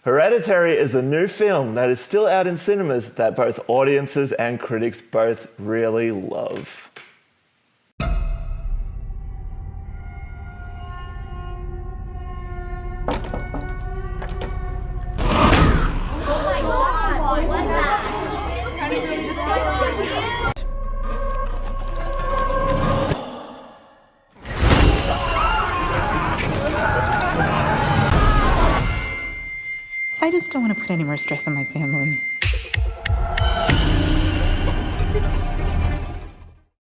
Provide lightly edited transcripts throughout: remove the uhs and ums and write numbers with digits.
Hereditary is a new film that is still out in cinemas that both audiences and critics both really love. I just don't want to put any more stress on my family.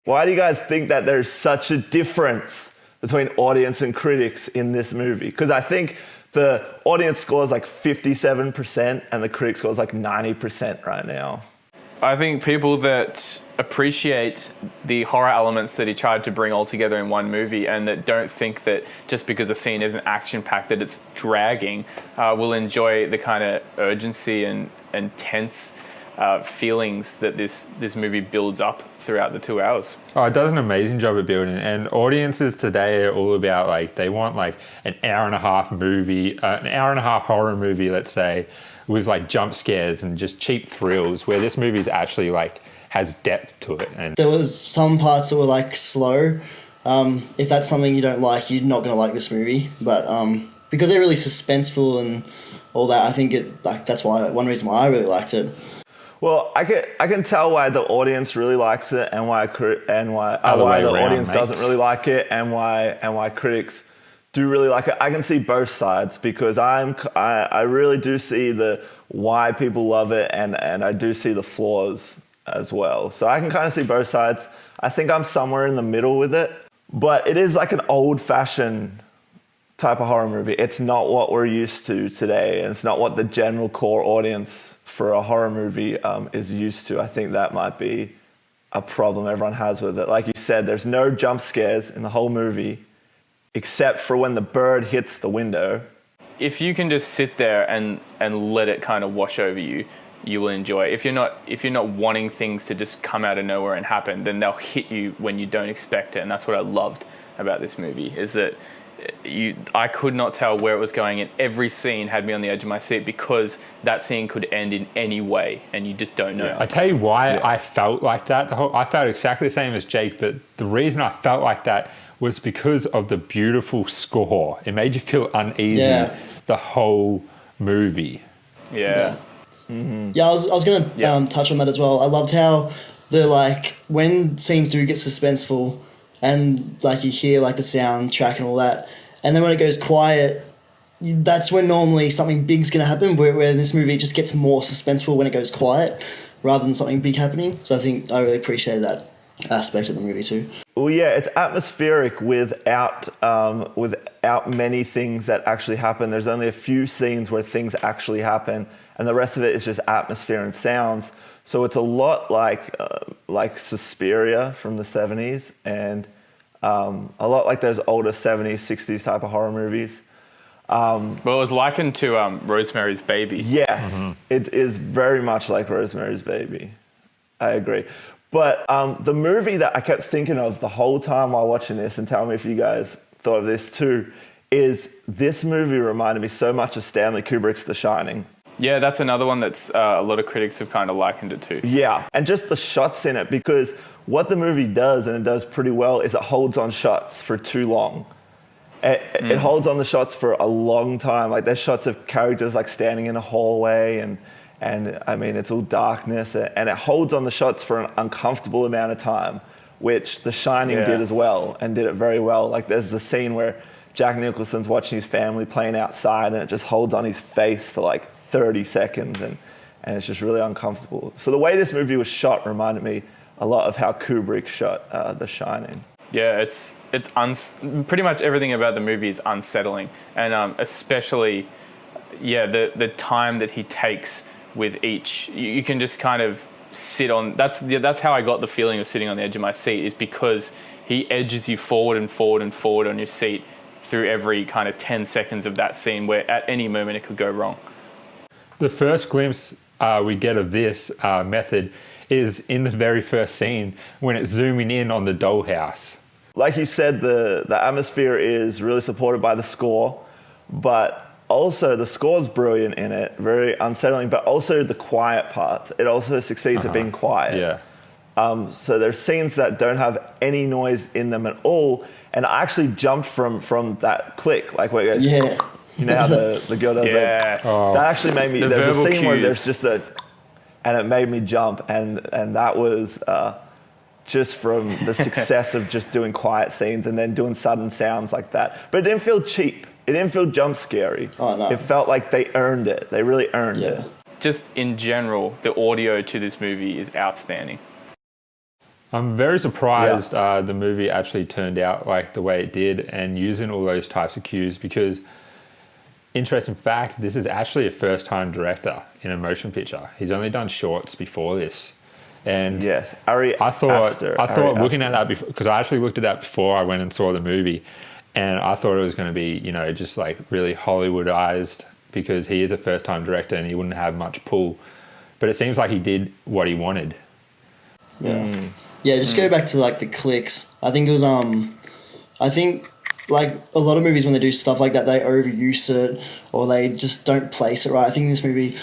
Why do you guys think that there's such a difference between audience and critics in this movie? Because I think the audience score is like 57% and the critic score is like 90% right now. I think people that appreciate the horror elements that he tried to bring all together in one movie and that don't think that just because a scene isn't action-packed that it's dragging will enjoy the kind of urgency and tense feelings that this movie builds up throughout the 2 hours. Oh, it does an amazing job of building, and audiences today are all about like they want like an hour and a half movie, an hour and a half horror movie, let's say, with like jump scares and just cheap thrills, where this movie is actually like has depth to it. And there was some parts that were like slow. If that's something you don't like, you're not gonna like this movie. But because they're really suspenseful and all that, I think that's one reason why I really liked it. Well, I can tell why the audience really likes it and why the audience doesn't really like it and why critics do really like it. I can see both sides because I really do see the why people love it and I do see the flaws as well. So I can kind of see both sides. I think I'm somewhere in the middle with it, but it is like an old-fashioned type of horror movie. It's not what we're used to today, and it's not what the general core audience for a horror movie is used to. I think that might be a problem everyone has with it. Like you said, there's no jump scares in the whole movie, except for when the bird hits the window. If you can just sit there and let it kind of wash over you, you will enjoy it. If you're not wanting things to just come out of nowhere and happen, then they'll hit you when you don't expect it. And that's what I loved about this movie, is that I could not tell where it was going, and every scene had me on the edge of my seat because that scene could end in any way, and you just don't know. Yeah. I tell you why I felt like that. I felt exactly the same as Jake, but the reason I felt like that was because of the beautiful score. It made you feel uneasy the whole movie. Yeah. Mm-hmm. Yeah, I was going to touch on that as well. I loved how when scenes do get suspenseful and like you hear like the soundtrack and all that, and then when it goes quiet, that's when normally something big's going to happen, where in this movie it just gets more suspenseful when it goes quiet rather than something big happening. So I think I really appreciated that aspect of the movie too. Well, yeah, it's atmospheric without many things that actually happen. There's only a few scenes where things actually happen, and the rest of it is just atmosphere and sounds. So it's a lot like Suspiria from the 70s, and a lot like those older 70s, 60s type of horror movies. Well, it was likened to Rosemary's Baby. Yes, It is very much like Rosemary's Baby. I agree. But the movie that I kept thinking of the whole time while watching this, and tell me if you guys thought of this too, is this movie reminded me so much of Stanley Kubrick's The Shining. Yeah, that's another one that's a lot of critics have kind of likened it to. Yeah, and just the shots in it, because what the movie does, and it does pretty well, is it holds on shots for too long. It holds on the shots for a long time. Like there's shots of characters like standing in a hallway and I mean, it's all darkness, and it holds on the shots for an uncomfortable amount of time, which The Shining did as well, and did it very well. Like there's the scene where Jack Nicholson's watching his family playing outside, and it just holds on his face for like 30 seconds, and it's just really uncomfortable. So the way this movie was shot reminded me a lot of how Kubrick shot The Shining. Yeah, it's pretty much everything about the movie is unsettling, and especially, the time that he takes with each. You can just kind of sit on. That's how I got the feeling of sitting on the edge of my seat, is because he edges you forward and forward and forward on your seat through every kind of 10 seconds of that scene, where at any moment it could go wrong. The first glimpse we get of this method is in the very first scene when it's zooming in on the dollhouse. Like you said, the atmosphere is really supported by the score, but also the score's brilliant in it, very unsettling, but also the quiet parts. It also succeeds at being quiet. Yeah. So there's scenes that don't have any noise in them at all, and I actually jumped from that click, like where it goes, you know how the girl does Yes. that actually made me, The there's a verbal scene where cues. there's just and it made me jump, and that was just from the success of just doing quiet scenes and then doing sudden sounds like that. But it didn't feel cheap. It didn't feel jump scary. Oh, no. It felt like they earned it. They really earned it. Just in general, the audio to this movie is outstanding. I'm very surprised the movie actually turned out like the way it did and using all those types of cues, because, interesting fact, this is actually a first-time director in a motion picture. He's only done shorts before this. And yes, Ari Aster, looking at that before, because I actually looked at that before I went and saw the movie, and I thought it was going to be, you know, just like really Hollywoodized, because he is a first-time director and he wouldn't have much pull. But it seems like he did what he wanted. Yeah. Yeah, just go back to like the clicks. I think it was I think like a lot of movies when they do stuff like that, they overuse it or they just don't place it right. I think this movie,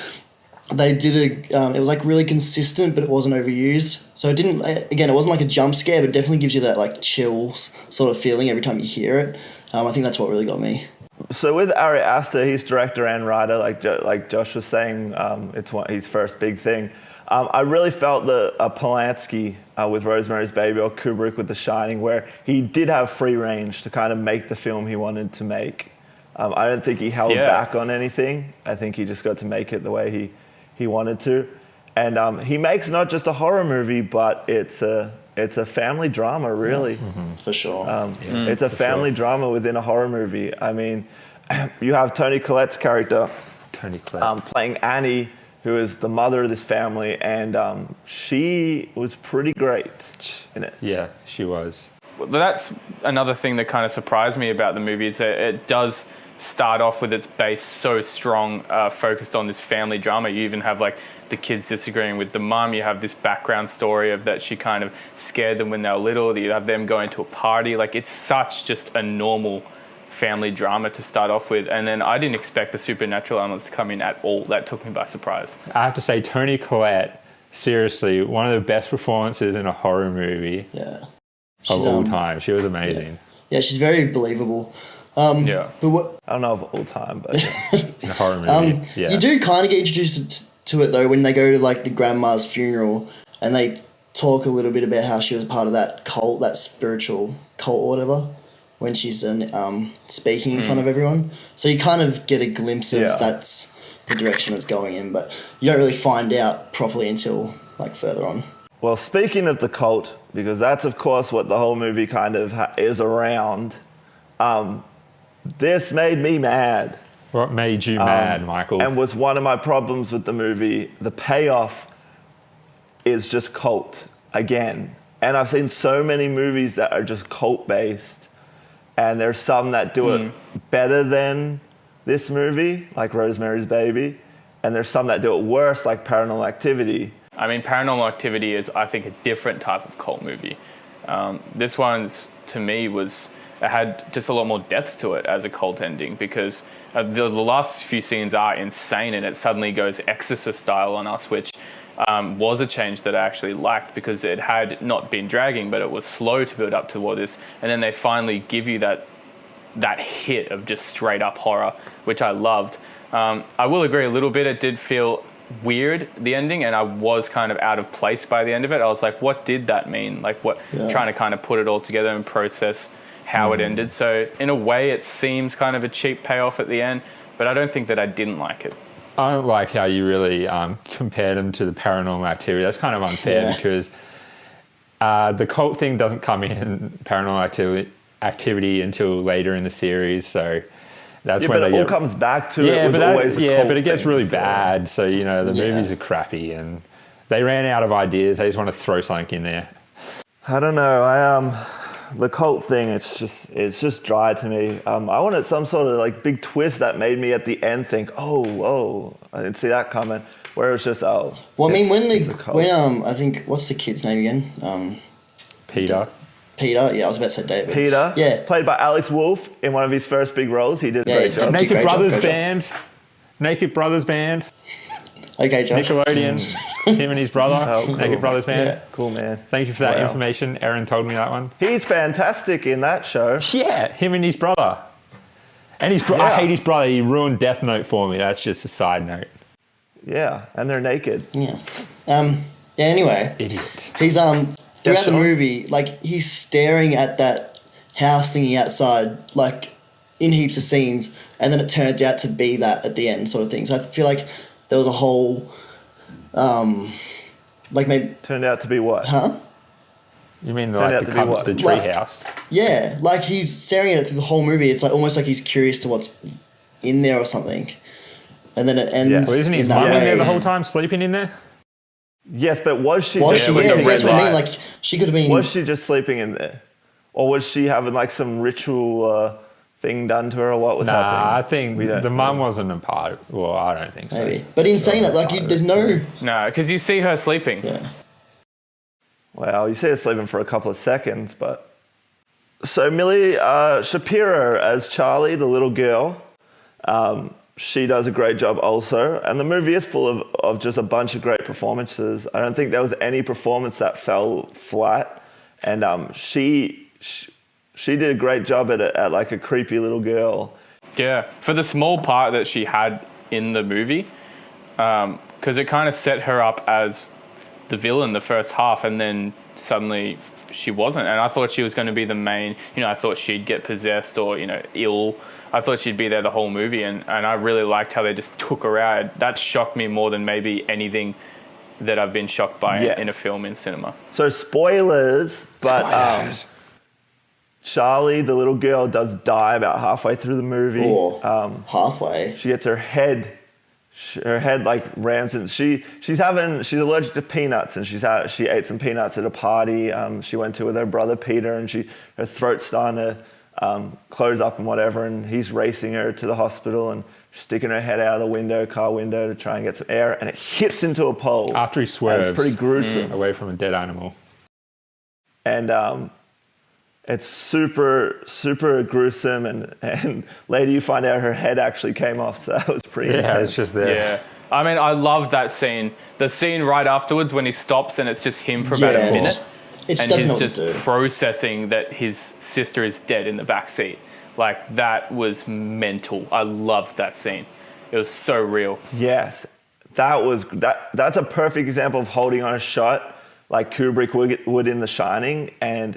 they did it was like really consistent, but it wasn't overused. So it didn't, again, it wasn't like a jump scare, but it definitely gives you that like chills sort of feeling every time you hear it. I think that's what really got me. So with Ari Aster, he's director and writer, like Josh was saying, it's his first big thing. I really felt the Polanski with Rosemary's Baby or Kubrick with The Shining, where he did have free range to kind of make the film he wanted to make. I don't think he held back on anything. I think he just got to make it the way he wanted to. And he makes not just a horror movie, but it's a family drama, really. For sure. It's a family drama within a horror movie. I mean, you have Toni Collette's character, Toni Collette, playing Annie, who is the mother of this family, and she was pretty great in it. Yeah, she was. That's another thing that kind of surprised me about the movie, is that it does start off with its base so strong, focused on this family drama. You even have like the kids disagreeing with the mum. You have this background story of that she kind of scared them when they were little. You have them going to a party. Like, it's such just a normal family drama to start off with, and then I didn't expect the supernatural elements to come in at all. That took me by surprise. I have to say, Toni Collette, seriously, one of the best performances in a horror movie of all time. She was amazing. Yeah, she's very believable. But what, I don't know of all time, but in a horror movie. you do kind of get introduced to it though when they go to like the grandma's funeral and they talk a little bit about how she was a part of that cult, that spiritual cult or whatever, when she's speaking in front of everyone. So you kind of get a glimpse of that's the direction it's going in, but you don't really find out properly until like further on. Well, speaking of the cult, because that's of course what the whole movie kind of is around, this made me mad. What made you mad, Michael? And was one of my problems with the movie. The payoff is just cult again. And I've seen so many movies that are just cult-based, and there's some that do it better than this movie, like Rosemary's Baby, and there's some that do it worse, like Paranormal Activity. I mean, Paranormal Activity is, I think, a different type of cult movie. This one's, to me, it had just a lot more depth to it as a cult ending, because the last few scenes are insane, and it suddenly goes Exorcist style on us, which was a change that I actually liked, because it had not been dragging, but it was slow to build up toward this, and then they finally give you that hit of just straight up horror, which I loved. I will agree a little bit, it did feel weird, the ending, and I was kind of out of place by the end of it. I was like, what did that mean? Like, trying to kind of put it all together and process how it ended. So in a way it seems kind of a cheap payoff at the end, but I don't think that I didn't like it. I don't like how you really compared them to the Paranormal Activity. That's kind of unfair because the cult thing doesn't come in Paranormal Activity until later in the series, so that's when it all comes back to it. But it gets really bad. So the movies are crappy, and they ran out of ideas. They just want to throw something in there. I don't know. The cult thing, it's just dry to me. I wanted some sort of like big twist that made me at the end think, oh, I didn't see that coming. Where it's just Well, I mean, when I think, what's the kid's name again? Peter. Peter. Yeah, I was about to say David. Peter. Yeah. Played by Alex Wolff in one of his first big roles. He did a great job. Naked Great Brothers job, great Band. Naked Brothers Band. Okay, Josh. Nickelodeon. Him and his brother. Cool. Naked Brothers Band. Yeah. Cool, man. Thank you for that Wow. information. Aaron told me that one. He's fantastic in that show. Yeah, him and his brother. And I Yeah. hate his brother. He ruined Death Note for me. That's just a side note. Yeah, and they're naked. Yeah. Anyway, Idiot. he's throughout the Sean? movie, like he's staring at that house thingy outside, like in heaps of scenes, and then it turns out to be that at the end, sort of thing. So I feel like there was a whole, like maybe, Turned out to be what? huh? You mean Turned out the to be what? treehouse? Yeah, like he's staring at it through the whole movie. It's like almost like he's curious to what's in there or something, and then it ends Well, isn't his in that mum in way. there the whole time sleeping in there? Yes, but was she? Was just she? with Yeah, the that's red what I mean. light? Like she could have been. Was she just sleeping in there, or was she having like some ritual thing done to her, or what was Nah, happening? I think We don't the mum know. wasn't a part. Well, I don't think so. Maybe, but in saying that, like there's no. No, because you see her sleeping. Yeah. Well, you see her sleeping for a couple of seconds, but so Millie Shapiro as Charlie, the little girl. She does a great job also, and the movie is full of just a bunch of great performances. I don't think there was any performance that fell flat, and she did a great job at like a creepy little girl. Yeah, for the small part that she had in the movie, because it kind of set her up as the villain the first half, and then suddenly she wasn't. And I thought she was going to be the main, I thought she'd get possessed or, ill. I thought she'd be there the whole movie, and I really liked how they just took her out. That shocked me more than maybe anything that I've been shocked by in a film in cinema. So spoilers, but Charlie, the little girl, does die about halfway through the movie. Or halfway. She gets her head like rams in. She's allergic to peanuts, and she ate some peanuts at a party she went to with her brother Peter, and her throat's starting to close up and whatever, and he's racing her to the hospital and sticking her head out of the car window to try and get some air, and it hits into a pole. After he swerves. It's pretty gruesome. Away from a dead animal. And it's super, super gruesome, and later you find out her head actually came off, so that was pretty intense. It's just there. Yeah. I mean, I loved that scene. The scene right afterwards when he stops and it's just him for about a minute. It just and doesn't know he's what to just do. processing that his sister is dead in the back seat. Like, that was mental. I loved that scene. It was so real. Yes, that's a perfect example of holding on a shot like Kubrick would in The Shining, and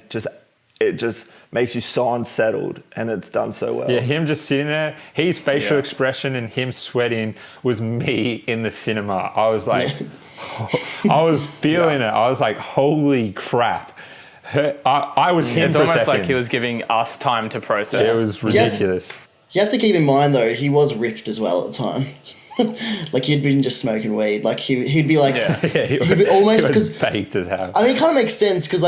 it just makes you so unsettled, and it's done so well. Yeah, him just sitting there, his facial Yeah. expression and him sweating was me in the cinema. I was like, I was feeling it. I was like, holy crap. I was him It's for a almost second. like he was giving us time to process. It was ridiculous. You have to keep in mind though, he was ripped as well at the time. Like he'd been just smoking weed. Like he'd be like, Yeah. Yeah, he he'd be almost was because baked as hell. I mean, it kind of makes sense because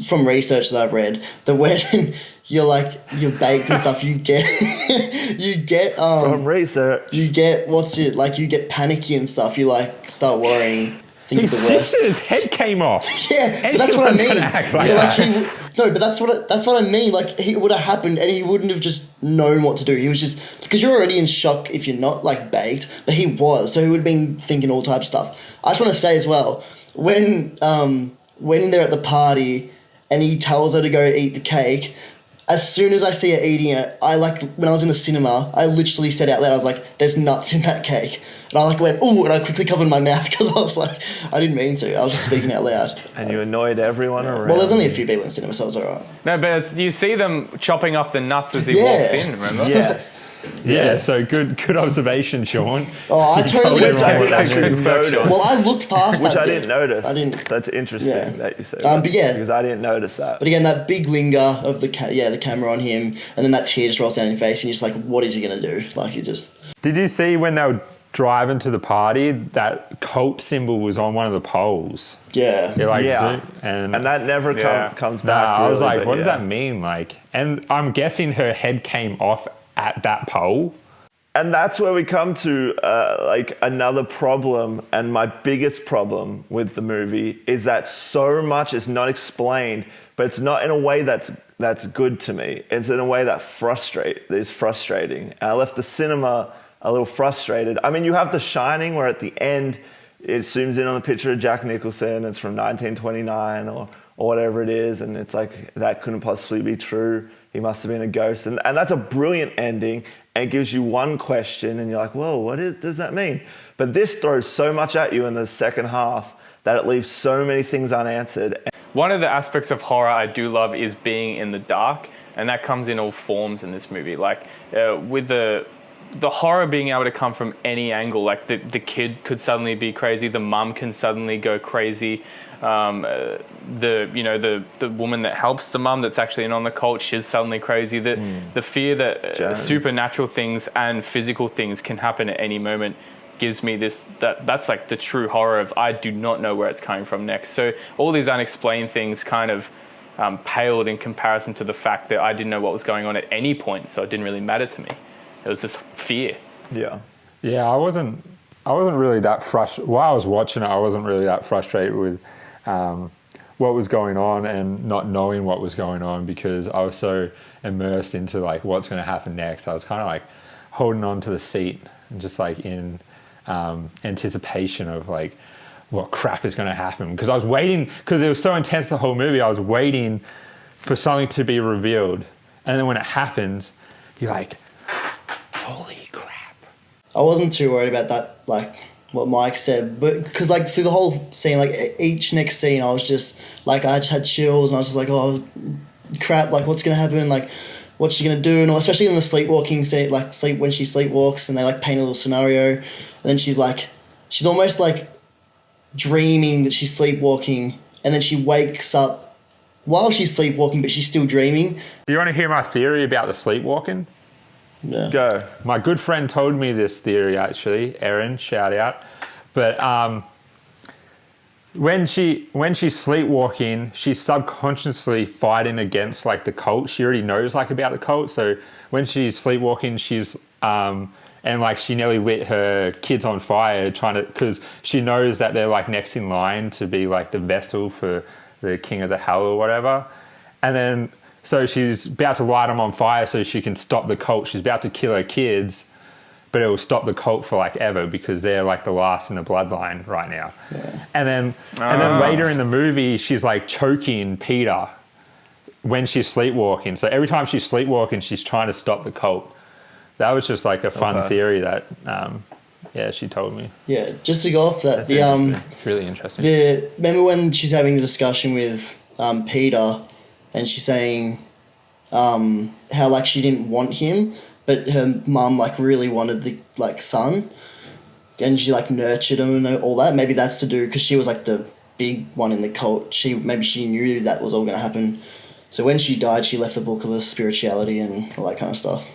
from research that I've read, that when you're baked and stuff, you get From research. you get panicky and stuff. You like start worrying, think of His the worst. sister's head came off. Yeah, but that's what I Anyone's mean. gonna act like So that. but that's what I mean. Like it would have happened, and he wouldn't have just known what to do. He was just because you're already in shock if you're not like baked, but he was, so he would have been thinking all types of stuff. I just want to say as well, when they're at the party and he tells her to go eat the cake. As soon as I see her eating it, when I was in the cinema, I literally said out loud, I was like, there's nuts in that cake. And I went, ooh, and I quickly covered my mouth because I was like, I didn't mean to. I was just speaking out loud. And you annoyed everyone around. Well, there's only a few people in the cinema, so it was all right. No, but you see them chopping up the nuts as he Yeah. walks in, remember? Yes. Yeah, so good observation, Sean. Oh, I totally... Which I didn't actually Good notice. workshop. Well, I looked past Which that I bit. didn't notice. I didn't... So that's interesting Yeah. that you said But yeah. because I didn't notice that. But again, that big linger of the camera on him, and then that tear just rolls down your face, and you're just like, what is he going to do? Like, he just... Did you see when they were driving to the party, that cult symbol was on one of the poles? Yeah. It like Yeah. and that never Yeah. comes nah, back. I was really, like, but what does yeah. that mean? Like, and I'm guessing her head came off at that pole. And that's where we come to like another problem, and my biggest problem with the movie is that so much is not explained, but it's not in a way that's good to me. It's in a way that is frustrating. And I left the cinema a little frustrated. I mean, you have The Shining, where at the end it zooms in on a picture of Jack Nicholson. It's from 1929 or whatever it is, and it's like, that couldn't possibly be true. He must have been a ghost. And that's a brilliant ending, and it gives you one question, and you're like, whoa, does that mean? But this throws so much at you in the second half that it leaves so many things unanswered. One of the aspects of horror I do love is being in the dark, and that comes in all forms in this movie. Like with the horror being able to come from any angle. Like the kid could suddenly be crazy, the mum can suddenly go crazy. The woman that helps the mum that's actually in on the cult, she's suddenly crazy. The fear that supernatural things and physical things can happen at any moment gives me that's like the true horror of, I do not know where it's coming from next. So all these unexplained things kind of paled in comparison to the fact that I didn't know what was going on at any point, so it didn't really matter to me. It was just fear. Yeah. Yeah, I wasn't really that frustrated. While I was watching it, I wasn't really that frustrated with what was going on and not knowing what was going on, because I was so immersed into like what's going to happen next. I was kind of like holding on to the seat and just like in anticipation of like what crap is going to happen, because I was waiting, because it was so intense the whole movie. I was waiting for something to be revealed, and then when it happens, you're like, holy crap. I wasn't too worried about that, like what Mike said, but because like through the whole scene, like each next scene, I was just like, I just had chills, and I was just like, oh crap, like what's gonna happen, like what's she gonna do, and especially in the sleepwalking scene, like when she sleepwalks and they like paint a little scenario, and then she's almost like dreaming that she's sleepwalking, and then she wakes up while she's sleepwalking, but she's still dreaming. Do you want to hear my theory about the sleepwalking? Yeah. Go. My good friend told me this theory, actually. Erin, shout out. But when she's sleepwalking, she's subconsciously fighting against like the cult. She already knows like about the cult. So when she's sleepwalking, she's and like she nearly lit her kids on fire because she knows that they're like next in line to be like the vessel for the king of the hell or whatever. And then so she's about to light them on fire so she can stop the cult. She's about to kill her kids, but it will stop the cult for like ever, because they're like the last in the bloodline right now. Yeah. And then later in the movie, she's like choking Peter when she's sleepwalking. So every time she's sleepwalking, she's trying to stop the cult. That was just like a fun theory that, she told me. Yeah, just to go off that, It's really interesting. Remember when she's having the discussion with Peter, and she's saying how like she didn't want him, but her mum like really wanted the like son, and she like nurtured him and all that. Maybe that's to do because she was like the big one in the cult. Maybe she knew that was all going to happen. So when she died, she left the book of the spirituality and all that kind of stuff.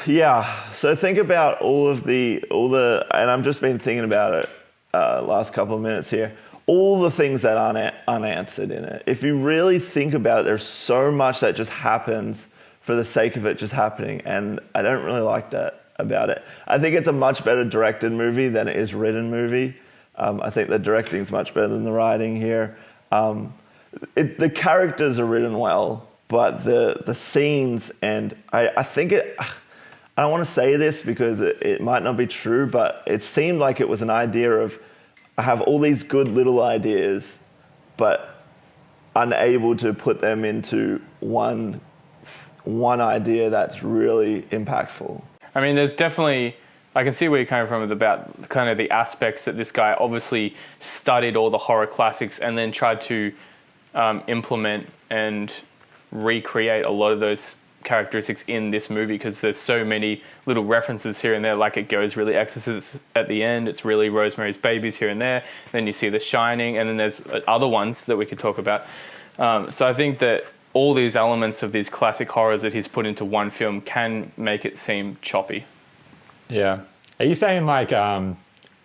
Yeah. So think about all the, and I've just been thinking about it last couple of minutes here. All the things that aren't unanswered in it. If you really think about it, there's so much that just happens for the sake of it just happening, and I don't really like that about it. I think it's a much better directed movie than it is written movie. I think the directing is much better than the writing here. The characters are written well, but the scenes, and I think it, I don't want to say this because it might not be true, but it seemed like it was an idea of, I have all these good little ideas, but unable to put them into one idea that's really impactful. I mean, there's definitely, I can see where you're coming from about kind of the aspects that this guy obviously studied all the horror classics and then tried to implement and recreate a lot of those characteristics in this movie, because there's so many little references here and there. Like it goes really Exorcist at the end, it's really Rosemary's Babies here and there, then you see The Shining, and then there's other ones that we could talk about. So I think that all these elements of these classic horrors that he's put into one film can make it seem choppy. Yeah. Are you saying like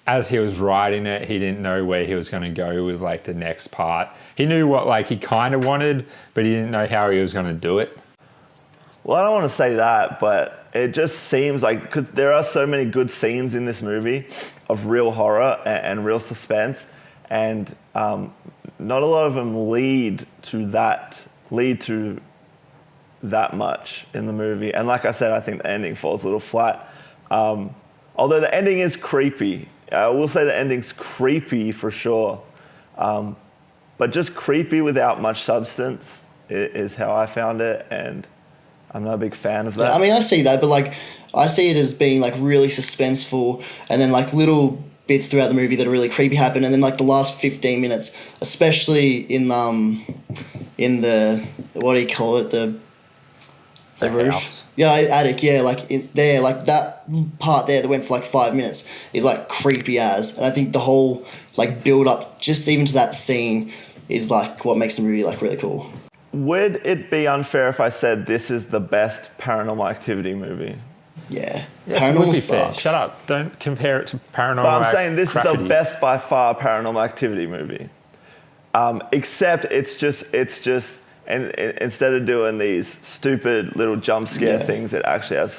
as he was writing it, he didn't know where he was going to go with like the next part? He knew what like he kind of wanted, but he didn't know how he was going to do it? Well, I don't want to say that, but it just seems like, because there are so many good scenes in this movie of real horror and real suspense, and not a lot of them lead to that much in the movie. And like I said, I think the ending falls a little flat. Although the ending is creepy. I will say the ending's creepy for sure. But just creepy without much substance is how I found it, and I'm not a big fan of that. Yeah, I mean, I see that, but like, I see it as being like really suspenseful, and then like little bits throughout the movie that are really creepy happen, and then like the last 15 minutes, especially in the what do you call it, the roof? House. Yeah, attic. Yeah, like there, like that part there that went for like 5 minutes is like creepy as, and I think the whole like build up just even to that scene is like what makes the movie like really cool. Would it be unfair if I said this is the best Paranormal Activity movie? Yeah, Yes, it would Paranormal be fair. sucks. Shut up. Don't compare it to Paranormal But I'm saying this is the Activity. best by far Paranormal Activity movie. Except it's just, and instead of doing these stupid little jump scare things, it actually has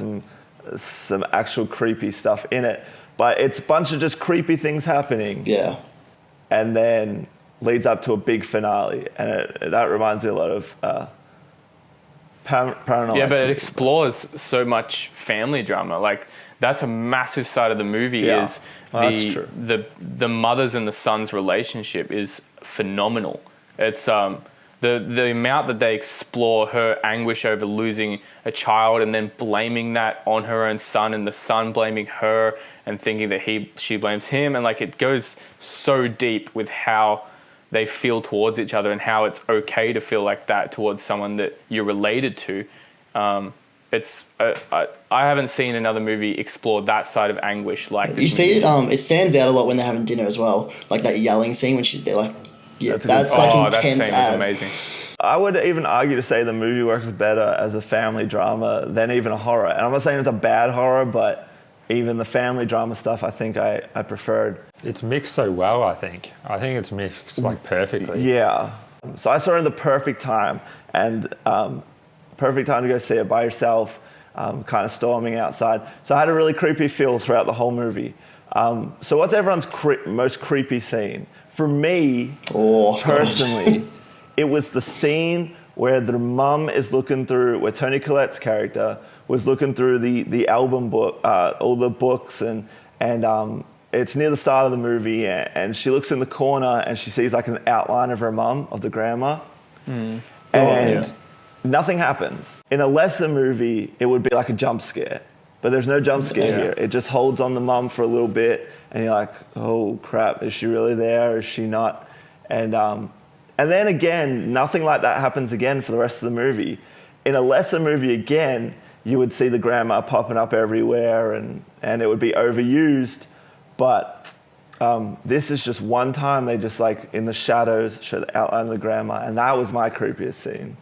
some actual creepy stuff in it. But it's a bunch of just creepy things happening. Yeah. And then leads up to a big finale. And that reminds me a lot of Paranormal Yeah, but it Activity. explores so much family drama. Like, that's a massive side of the movie. Yeah. Is Well, that's true. the mother's and the son's relationship is phenomenal. It's the amount that they explore her anguish over losing a child and then blaming that on her own son, and the son blaming her and thinking that she blames him, and like it goes so deep with how they feel towards each other and how it's okay to feel like that towards someone that you're related to. I haven't seen another movie explore that side of anguish like this. You see movie. it. It stands out a lot when they're having dinner as well. Like that yelling scene when they're like, yeah, that's like that intense scene as. is amazing. I would even argue to say the movie works better as a family drama than even a horror. And I'm not saying it's a bad horror, but even the family drama stuff, I think I preferred. It's mixed so well, I think. I think it's mixed like perfectly. Yeah. So I saw it in the perfect time, and perfect time to go see it by yourself, kind of storming outside. So I had a really creepy feel throughout the whole movie. So what's everyone's most creepy scene? For me, personally, it was the scene where the mum is looking through, where Toni Collette's character was looking through the album book, all the books, and it's near the start of the movie, and she looks in the corner and she sees like an outline of her mum, of the grandma, and nothing happens. In a lesser movie, it would be like a jump scare, but there's no jump scare here. It just holds on the mum for a little bit, and you're like, oh crap, is she really there? Is she not? And then again, nothing like that happens again for the rest of the movie. In a lesser movie again, you would see the grandma popping up everywhere, and it would be overused. But this is just one time they just like in the shadows show the outline of the grandma, and that was my creepiest scene.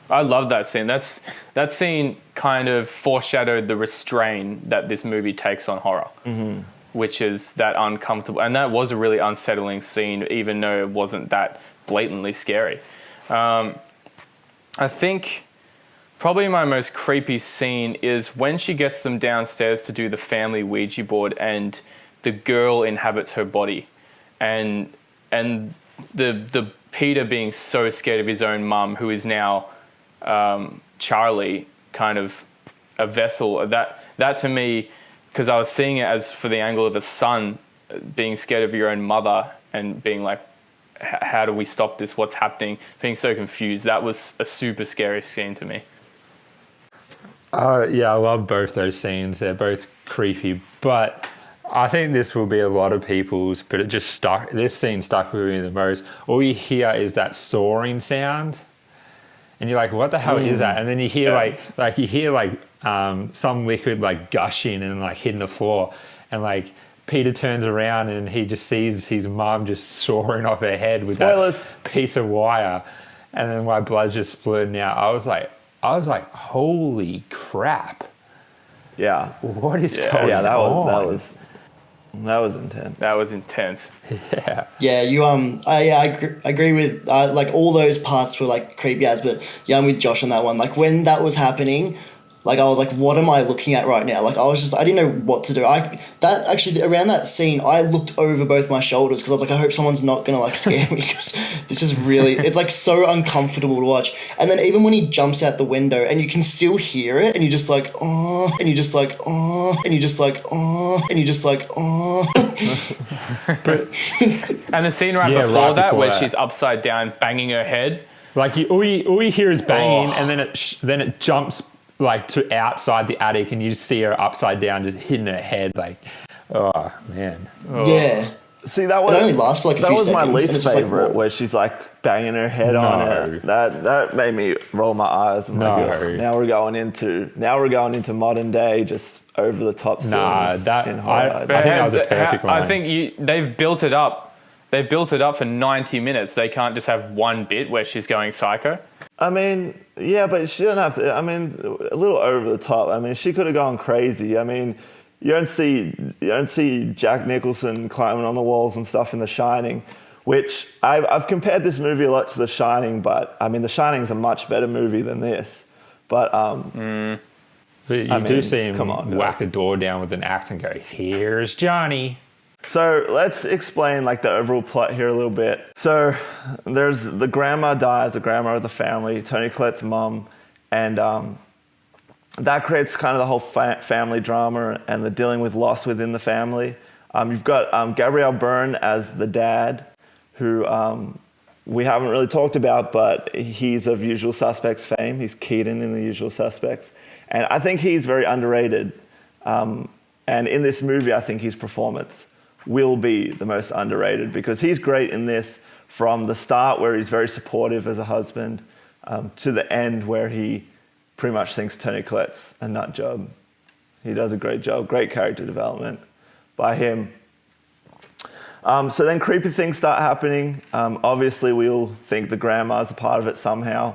I love that scene. That scene kind of foreshadowed the restraint that this movie takes on horror, which is that uncomfortable. And that was a really unsettling scene, even though it wasn't that blatantly scary. I think probably my most creepy scene is when she gets them downstairs to do the family Ouija board, and the girl inhabits her body, and the Peter being so scared of his own mum, who is now Charlie, kind of a vessel. That to me, because I was seeing it as for the angle of a son being scared of your own mother and being like, how do we stop this? What's happening? Being so confused. That was a super scary scene to me. Yeah, I love both those scenes. They're both creepy, but I think this will be a lot of people's, but it just stuck. This scene stuck with me the most. All you hear is that soaring sound, and you're like, "What the hell is that?" And then you hear some liquid like gushing and like hitting the floor, and like Peter turns around and he just sees his mum just soaring off her head with that piece of wire, and then my blood just splurting out. I was like, holy crap. Yeah. What is going on? Yeah, that was intense. That was intense. Yeah. Yeah, I agree with like all those parts were like creepy as, but yeah, I'm with Josh on that one. Like when that was happening, Like, I was like, what am I looking at right now? Like, I didn't know what to do. Around that scene, I looked over both my shoulders because I was like, I hope someone's not going to, like, scare me because this is really, it's, like, so uncomfortable to watch. And then even when he jumps out the window and you can still hear it and you're just like, oh, and you're just like, oh, and you're just like, oh, and you're just like, oh. And the scene right before that where she's upside down banging her head. Like, all you hear is banging, and then it jumps like to outside the attic, and you just see her upside down, just hitting her head. Like, oh man. Oh. Yeah. See, that was, it only lasts for like a few seconds. That was my least favorite, like, where she's like banging her head on it. That made me roll my eyes. I'm like, now we're going into modern day, just over the top. I think that was a perfect line. I think they've built it up. They've built it up for 90 minutes. They can't just have one bit where she's going psycho. I mean, yeah, but she don't have to. I mean, a little over the top. I mean, she could have gone crazy. I mean, you don't see Jack Nicholson climbing on the walls and stuff in The Shining, which I've compared this movie a lot to The Shining, but I mean, The Shining is a much better movie than this. But you do see him whack a door down with an axe and go, "Here's Johnny." So let's explain like the overall plot here a little bit. So there's the grandma dies, the grandma of the family, Toni Collette's mum, and that creates kind of the whole family drama and the dealing with loss within the family. You've got Gabriel Byrne as the dad, who we haven't really talked about, but he's of Usual Suspects fame. He's Keaton in The Usual Suspects. And I think he's very underrated. And in this movie, I think his performance will be the most underrated because he's great in this from the start where he's very supportive as a husband to the end where he pretty much thinks Toni Collette's a nut job. He does a great job, great character development by him. So then creepy things start happening. Obviously, we all think the grandma's a part of it somehow.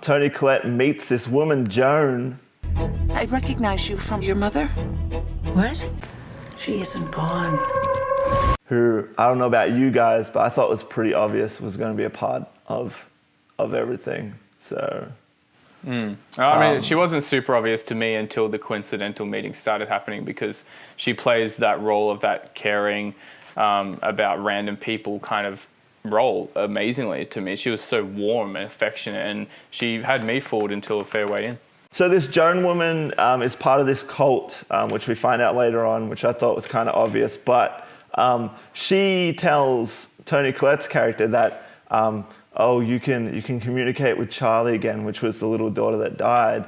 Toni Collette meets this woman, Joan. I recognize you from your mother. What? She isn't gone. Who, I don't know about you guys, but I thought was pretty obvious was going to be a part of everything. So... I mean, she wasn't super obvious to me until the coincidental meeting started happening because she plays that role of that caring about random people kind of role amazingly to me. She was so warm and affectionate, and she had me fooled until a fair way in. So this Joan woman is part of this cult, which we find out later on, which I thought was kind of obvious. But she tells Toni Collette's character that, you can communicate with Charlie again, which was the little daughter that died.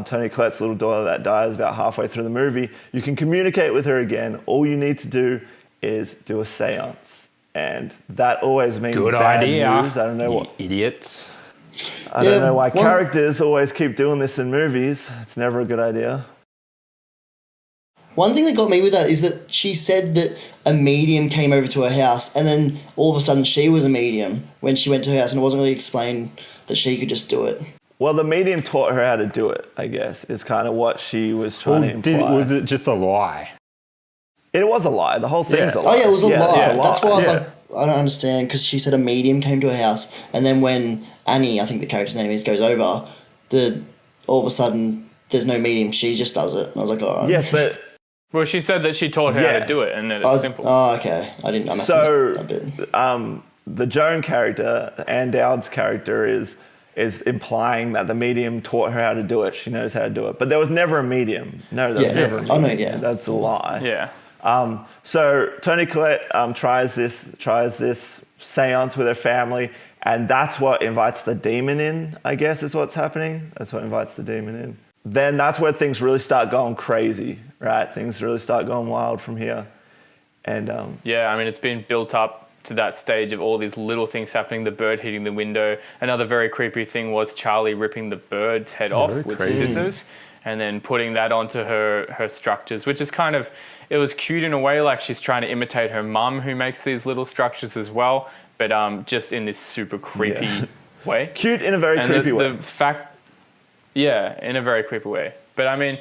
Toni Collette's little daughter that dies about halfway through the movie. You can communicate with her again. All you need to do is do a seance. And that always means good bad idea. news. I don't know what idiots. I don't know why characters always keep doing this in movies. It's never a good idea. One thing that got me with that is that she said that a medium came over to her house and then all of a sudden she was a medium when she went to her house and it wasn't really explained that she could just do it. Well, the medium taught her how to do it, I guess, is kind of what she was trying to imply. Was it just a lie? It was a lie. The whole thing's a lie. Oh, yeah, it was a lie. Yeah, that's why I was like, I don't understand, because she said a medium came to her house and then when Annie, I think the character's name is, goes over, all of a sudden there's no medium. She just does it. And I was like, all right. Yes, but... Well, she said that she taught her how to do it, and it's simple. Oh, okay. I must have missed that bit. The Joan character, Ann Dowd's character, is implying that the medium taught her how to do it. She knows how to do it. But there was never a medium. No, there was never a medium. Oh, no, yeah. That's a lie. Yeah. So Toni Collette tries this seance with her family, and that's what invites the demon in, I guess is what's happening. That's what invites the demon in. Then that's where things really start going crazy, right? Things really start going wild from here. And yeah, I mean, it's been built up to that stage of all these little things happening, the bird hitting the window. Another very creepy thing was Charlie ripping the bird's head off with scissors and then putting that onto her structures, which is kind of, it was cute in a way, like she's trying to imitate her mum who makes these little structures as well, but just in this super creepy way. Cute in a very creepy way. The fact... Yeah, in a very creepy way. But I mean,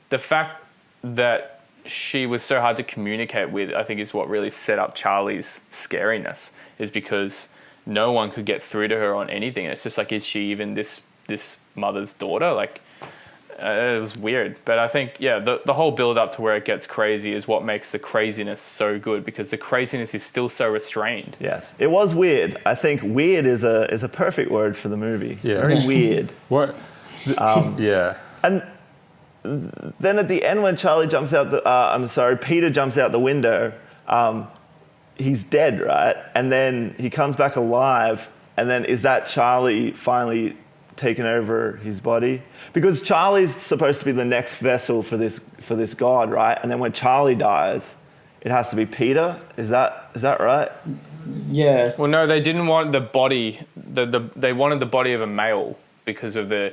the fact that she was so hard to communicate with, I think is what really set up Charlie's scariness, is because no one could get through to her on anything. And it's just like, is she even this mother's daughter? Like, It was weird. But I think, the whole build up to where it gets crazy is what makes the craziness so good, because the craziness is still so restrained. Yes, it was weird. I think weird is a perfect word for the movie. Yeah. Very weird. What? Yeah. And then at the end when Peter jumps out the window, he's dead, right? And then he comes back alive, and then is that Charlie finally taken over his body? Because Charlie's supposed to be the next vessel for this god, right? And then when Charlie dies, it has to be Peter. Is that right? Yeah. Well, no, they didn't want the body. They wanted the body of a male because of the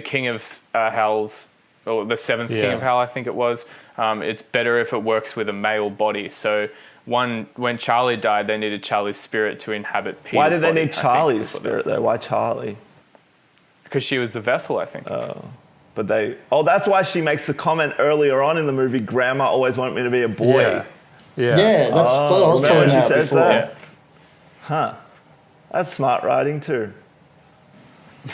king of Hell's, or the seventh king of Hell, I think it was. It's better if it works with a male body. So when Charlie died, they needed Charlie's spirit to inhabit Peter's Why did they body, need Charlie's spirit though? Why Charlie? Because she was the vessel, I think. But that's why she makes the comment earlier on in the movie, Grandma always wanted me to be a boy. Yeah. Yeah, that's what I was talking about before. That? Huh. That's smart writing too.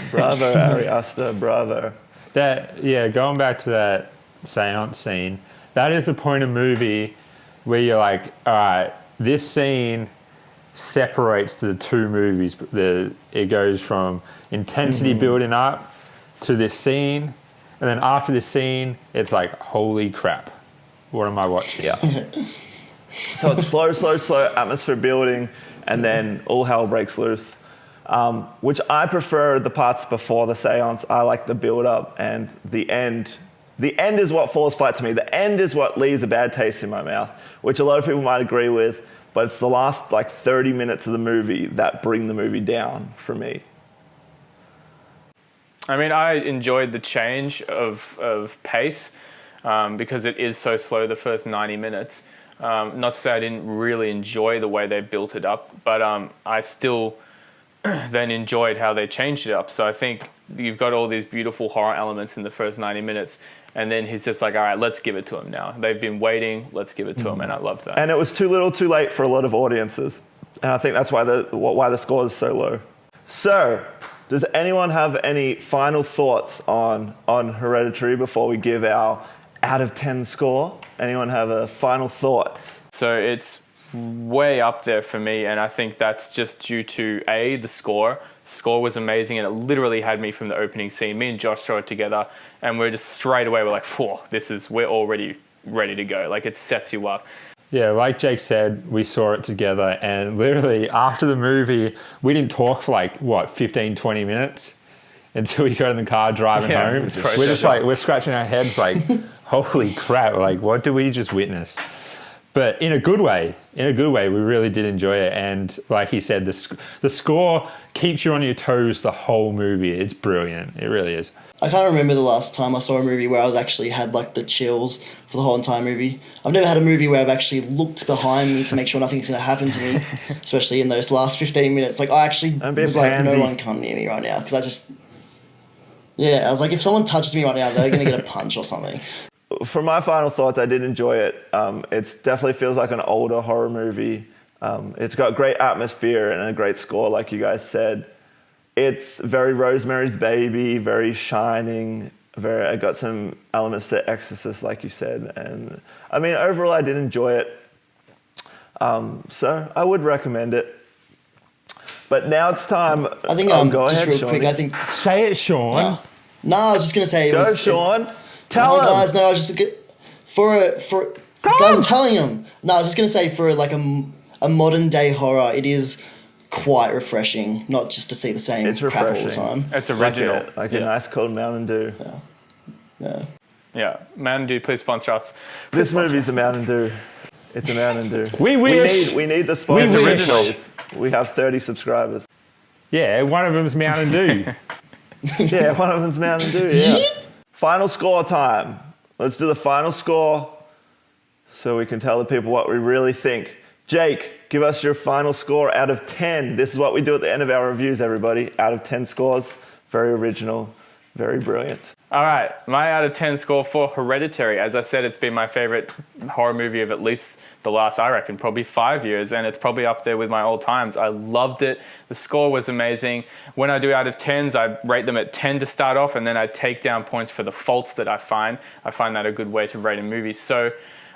Bravo, Ari Aster, bravo. Going back to that seance scene, that is the point of movie where you're like, all right, this scene separates the two movies. It goes from intensity building up to this scene, and then after this scene, it's like, holy crap, what am I watching? Yeah. So it's slow atmosphere building, and then all hell breaks loose. Which I prefer the parts before the seance. I like the build up and the end. The end is what falls flat to me. The end is what leaves a bad taste in my mouth, which a lot of people might agree with, but it's the last 30 minutes of the movie that bring the movie down for me. I mean, I enjoyed the change of pace because it is so slow the first 90 minutes. Not to say I didn't really enjoy the way they built it up, but I still then enjoyed how they changed it up. So I think you've got all these beautiful horror elements in the first 90 minutes, and then he's just like, all right, let's give it to him now. They've been waiting, let's give it to him, and I loved that. And it was too little too late for a lot of audiences. And I think that's why the score is so low. So, does anyone have any final thoughts on Hereditary before we give our out of 10 score? Anyone have a final thoughts? So it's way up there for me, and I think that's just due to the score. The score was amazing, and it literally had me from the opening scene. Me and Josh saw it together, and we're just straight away, we're like, we're already ready to go. Like, it sets you up. Yeah, like Jake said, we saw it together, and literally after the movie, we didn't talk for 15, 20 minutes until we got in the car driving home. We're just we're scratching our heads like, holy crap, what did we just witness? But in a good way, we really did enjoy it. And like he said, the score keeps you on your toes the whole movie. It's brilliant. It really is. I can't remember the last time I saw a movie where I was actually had the chills for the whole entire movie. I've never had a movie where I've actually looked behind me to make sure nothing's going to happen to me, especially in those last 15 minutes. I actually was like, no one come near me right now, because I was like, if someone touches me right now, they're going to get a punch or something. For my final thoughts, I did enjoy it. It definitely feels like an older horror movie. It's got great atmosphere and a great score, like you guys said. It's very Rosemary's Baby, very Shining. I got some elements to Exorcist, like you said. And I mean, overall, I did enjoy it. So I would recommend it. But now it's time. I think go just ahead, real quick. I think say it, Sean. No, I was just gonna say. Go, Sean. Tell him. Guys, no, I was just I'm telling him. No, I was just gonna say for a modern day horror, it is quite refreshing, not just to see the same crap all the time. It's original. Like a nice cold Mountain Dew. Yeah, Mountain Dew, please sponsor us. This movie's a Mountain Dew. It's a Mountain Dew. We need the sponsor. It's original. Please. We have 30 subscribers. Yeah, one of them's Mountain Dew. Yeah, one of them's Mountain Dew, yeah. Final score time. Let's do the final score so we can tell the people what we really think. Jake, give us your final score out of 10. This is what we do at the end of our reviews, everybody. Out of 10 scores. Very original. Very brilliant. All right, my out of 10 score for Hereditary. As I said, it's been my favorite horror movie of at least the last, I reckon, probably 5 years, and it's probably up there with my all times. I loved it. The score was amazing. When I do out of 10s, I rate them at 10 to start off, and then I take down points for the faults that I find. I find that a good way to rate a movie. So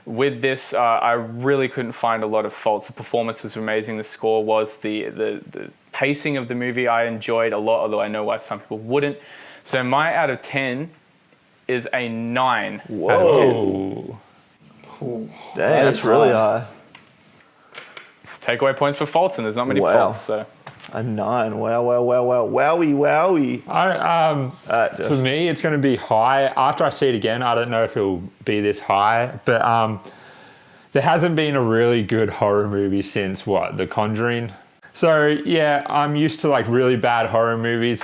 with this, I really couldn't find a lot of faults. The performance was amazing. The score was. The pacing of the movie I enjoyed a lot, although I know why some people wouldn't. So my out of 10 is a 9 out of 10. Ooh, Dang, that's really high. Takeaway points for faults, and there's not many faults. So a 9. Wow. Wowie. For me, it's going to be high. After I see it again, I don't know if it'll be this high, but there hasn't been a really good horror movie since, The Conjuring? So, yeah, I'm used to, really bad horror movies.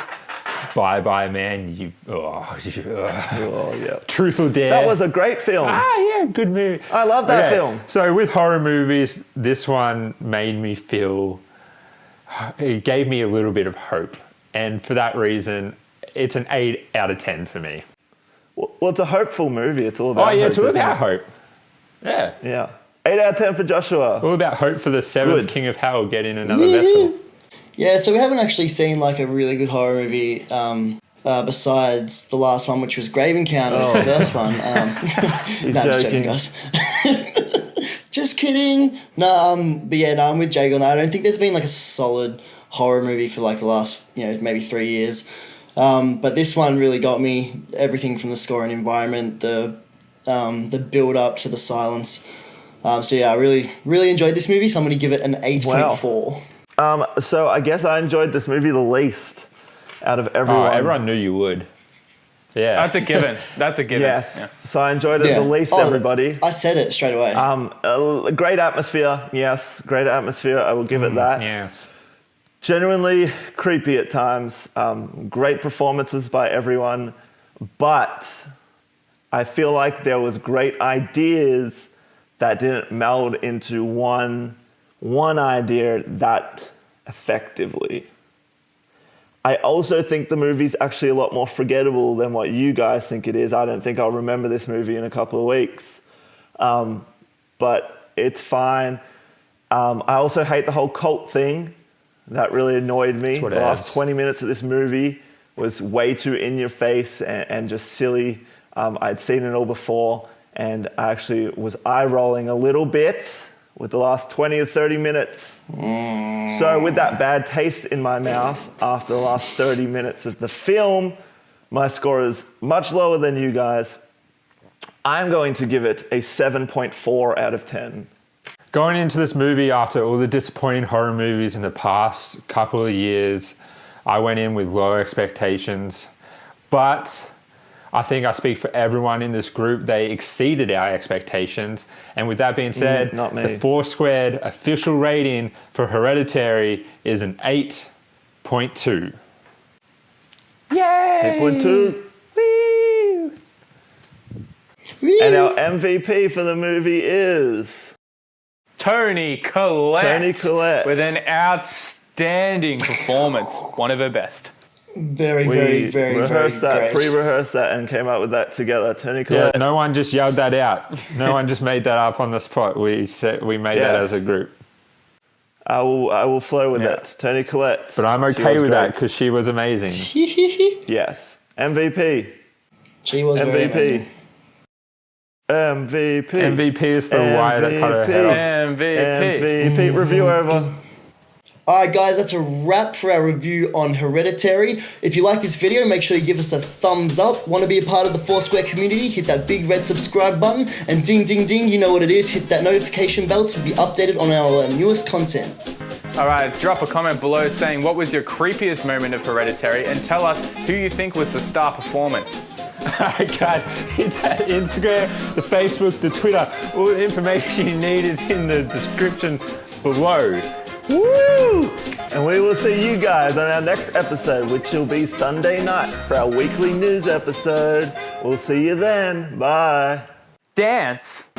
Bye, man. Yeah. Truth or Dare. That was a great film. Yeah, good movie. I love that film. So with horror movies, this one made me feel, it gave me a little bit of hope. And for that reason, it's an 8 out of 10 for me. Well, it's a hopeful movie. It's all about hope. It's all about hope. Yeah. Yeah. 8 out of 10 for Joshua. All about hope for the 7th King of Hell getting another vessel. Yeah, so we haven't actually seen a really good horror movie besides the last one, which was Grave Encounters, the first one. No, just joking, guys. Just kidding. No, but yeah, I'm with Jake on that. I don't think there's been a solid horror movie for the last, maybe 3 years. But this one really got me. Everything from the score and environment, the build up to the silence. So yeah, I really enjoyed this movie. So I'm going to give it an 8.4. Wow. So I guess I enjoyed this movie the least out of everyone. Oh, everyone knew you would. Yeah. that's a given. Yes. Yeah. So I enjoyed it the least, everybody. I said it straight away. A great atmosphere. Yes, great atmosphere. I will give it that. Yes. Genuinely creepy at times. Great performances by everyone. But I feel like there was great ideas that didn't meld into one idea that effectively. I also think the movie's actually a lot more forgettable than what you guys think it is. I don't think I'll remember this movie in a couple of weeks. But it's fine. I also hate the whole cult thing. That really annoyed me. The last 20 minutes of this movie was way too in your face and just silly. I'd seen it all before, and I actually was eye rolling a little bit with the last 20 or 30 minutes. So with that bad taste in my mouth after the last 30 minutes of the film, my score is much lower than you guys. I'm going to give it a 7.4 out of 10. Going into this movie after all the disappointing horror movies in the past couple of years, I went in with low expectations. But I think I speak for everyone in this group. They exceeded our expectations. And with that being said, the FourSquared official rating for Hereditary is an 8.2. Yay! 8.2. Woo! And our MVP for the movie is Toni Collette. Toni Collette. With an outstanding performance. One of her best. Very great. Pre-rehearsed that and came up with that together. Toni Collette. Yeah, no one just yelled that out. No one just made that up on the spot. We made that as a group. I will flow with it. Toni Collette. But I'm okay with that because she was amazing. Yes. MVP. She was very amazing. MVP is the wire that cut her head off. MVP. Review over. Alright guys, that's a wrap for our review on Hereditary. If you like this video, make sure you give us a thumbs up. Want to be a part of the FourSquared community? Hit that big red subscribe button. And ding ding ding, you know what it is. Hit that notification bell to be updated on our newest content. Alright, drop a comment below saying what was your creepiest moment of Hereditary, and tell us who you think was the star performance. Guys, hit that Instagram, the Facebook, the Twitter. All the information you need is in the description below. Woo! And we will see you guys on our next episode, which will be Sunday night for our weekly news episode. We'll see you then. Bye. Dance.